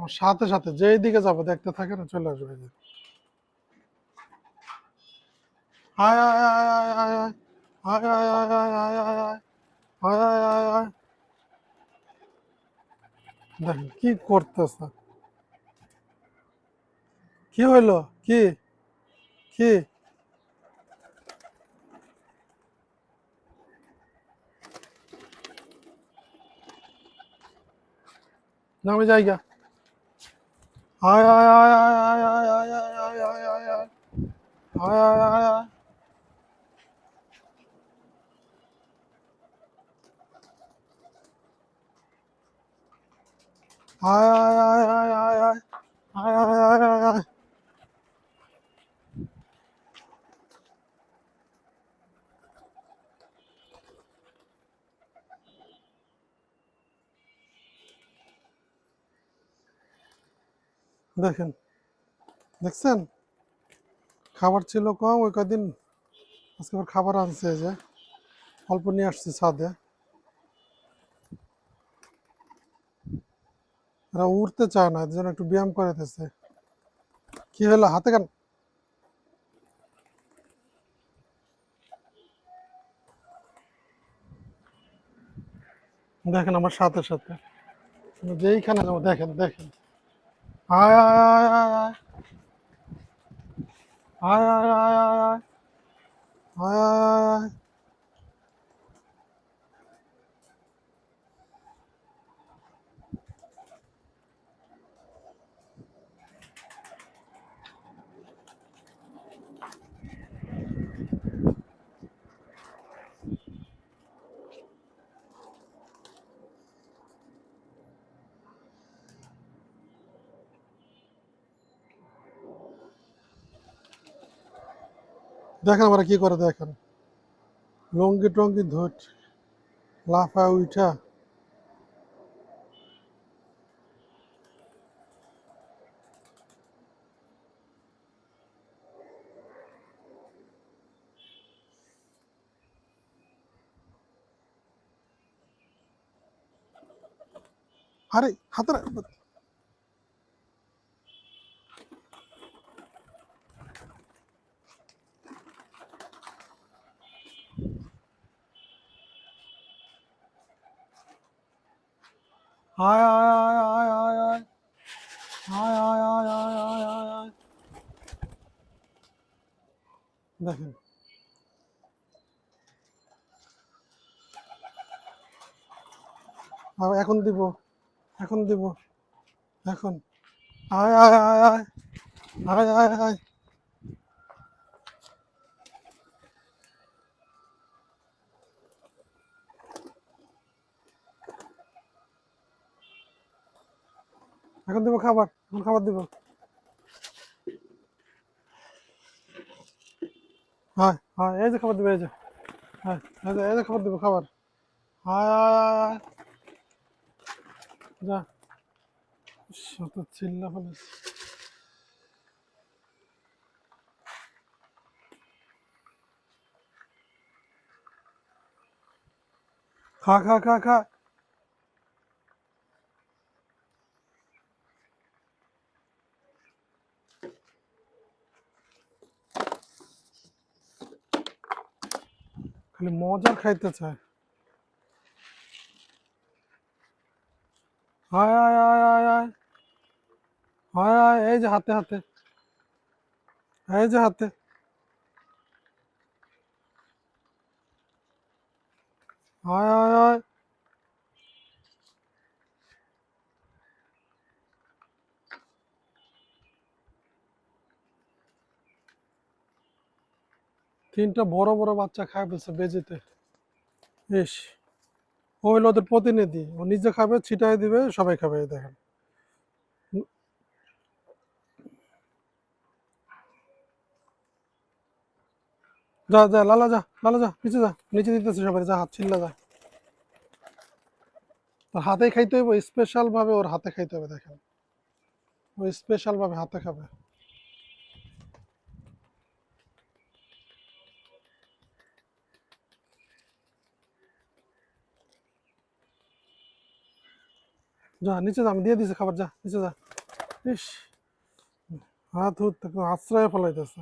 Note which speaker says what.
Speaker 1: আমার সাথে সাথে যেই দিকে যাবো দেখতে থাকে না, চলে আসবে। আয় আয় আয় আয় আয় আয় আয় আয় আয় আয় আয় আয় আয় আয় আয় আয় আয়। দেখেন কি করতেছে, কি হইলো, কি কি নামে জায়গা। আয় আয় আয় আয় আয় আয় আয় আয় আয় আয় আয় আয় আয় আয় আয় আয়। আয় আয় আয় আয় আয় আয় আয় আয় আয় আয় আয়। দেখেন, দেখছেন খাবার ছিল কম ওই কদিন, আজকে আবার খাবার আনছে, যে অল্প নিয়ে আসছে ছাদে। এরা উঠতে চায় না, এর জন্য একটু ব্যায়াম করাইতেছে। কি হলো হাতে কেন? দেখেন আমার সাথে সাথে আমি যেইখানে যাবো, দেখেন দেখেন। আয় আয় আয় আয় আয় আয় আয় আয় আয় আয় আয় আয় আয়। দেখেন আমরা কি করে, দেখেন লঙ্গি টঙ্গি ধর লাফায় উঠা। আরে হাতে আয় আয় আয় আয় আয় আয় আয় আয় আয় আয় আয় আয় আয়। দেখেন এখন দিব, এখন দিব, এখন আয় আয় আয় আয় আয় আয় আয়। এখন দিব খাবার, এখন খাবার দিব। হ্যাঁ হ্যাঁ, এই যে খাবার দিবে, এই যে, হ্যাঁ এই যে খাবার দিব, খাবার। আয় আয় আয় আয় যা। শত চিল্লা ফেলে। খা খা খা খা। খালি মজার খাইতে চায়। আয় আয় আয় আয় আয় আয় আয়, এই যে হাতে হাতে, এই যে হাতে। আয় আয় আয়। তিনটা বড় বড় বাচ্চা খায় ফেলছে বেজিতে। ইস, ও হইলো ওদের প্রতিনিধি, ও নিজে খাবে, ছিটাই দিবে, সবাই খাবে, এই দেখেন। যা যা লালা, যা লালা, যা নিচে, যা নিচে দিতেছে সবাই, যা হাত ছিল্লা যা। ওর হাতেই খাইতে হইব, স্পেশাল ভাবে ওর হাতে খাইতে হবে, দেখেন ও স্পেশাল ভাবে হাতে খাবে। যা নিচে যা, আমি দিয়ে দিছি খাবার, যা নিচে যা। ইস, হাত হুত আশ্রয় ফলাইতেছে।